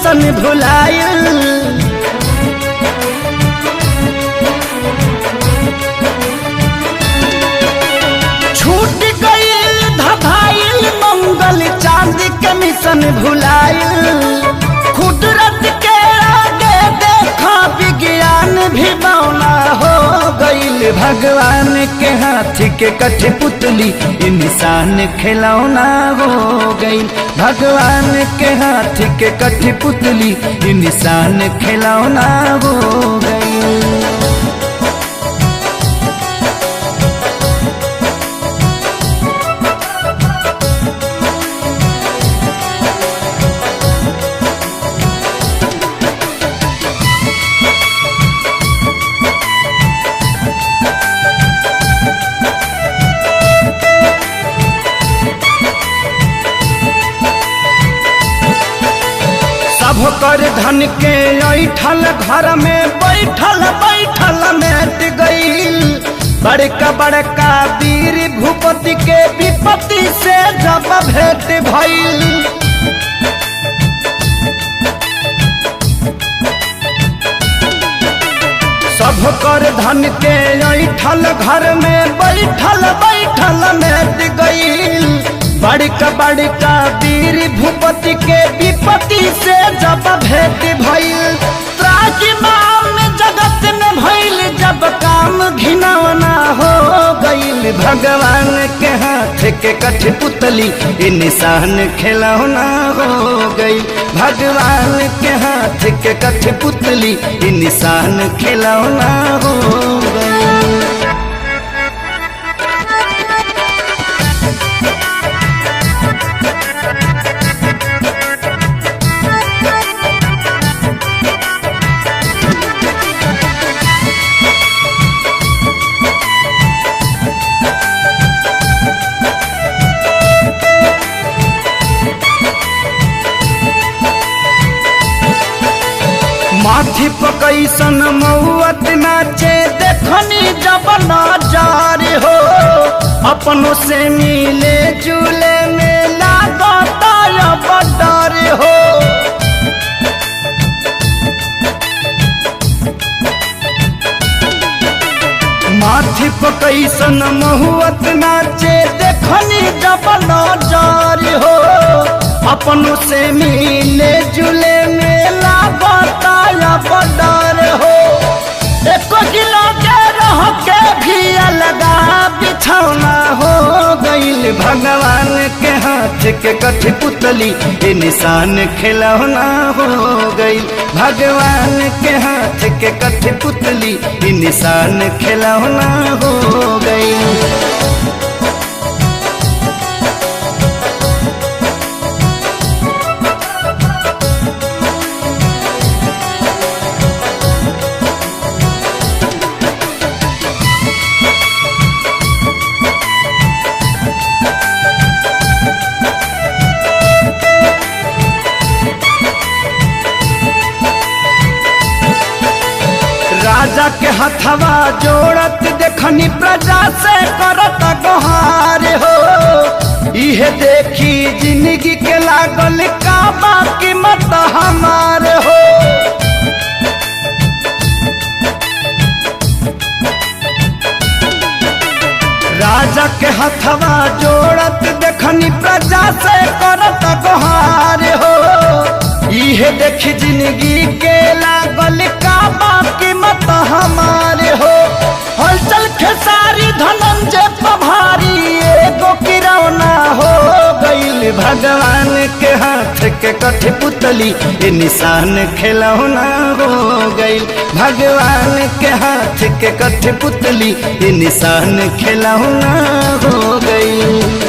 Mission भुलायल। छूट गईल धभाइल मंगल चांद के मिशन भुलायल। कुदरत के आगे देखा विज्ञान भी बौना हो गईल। भगवान के हाथ के कठपुतली इंसान खिलौना हो गई। भगवान के हाथ के कठपुतली इंसान खिलौना हो गई। कर धन के ऐठल घर में बैठल बैठल मेट गईल। बड़का बड़का वीर भूपति के विपत्ति से जब भेंट भइल। सब कर धन के ऐठल घर में बैठल बैठल मेट गईल। बड़का बड़का वीर भूपति के विपत्ति से जब भेंट भइल। त्राजिमाम जगत में भइल जब काम घिनौना हो गईल। भगवान के हाथ के कठपुतली इंसान खिलौना हो गई। भगवान के हाथ के कठपुतली इंसान खिलौना हो गई। माथी पकैसन मौत नाचे देखनी जब नजार हो। अपनों से मिले जुले में लागता अब डर हो। माथी पकैसन महुअत नाचे देखनी जब नजार हो। अपनों से मिले जुले में लागता अब डर हो। एको किलो के रह के भी अलगा बिछौना हो गईल। भगवान के हाथ के कठपुतली इंसान खिलौना हो गई। भगवान के हाथ के कठपुतली इंसान खिलौना हो गई। राजा के हथवा जोड़त देखनी प्रजा से करत गुहार हो। इहे देखी जिंदगी के लागल का बाकी मत हमार हो। राजा के हथवा जोड़त देखनी प्रजा से करत गुहार हो। इहे देखी जिंदगी के लागल का बाकी मत हमारे हो। हलचल खेसारी धनंजय पभारी एगो किरौना हो गईल। भगवान के हाथ के कठपुतली इंसान खिलौना हो गईल। भगवान के हाथ के कठपुतली इंसान खिलौना हो गईल।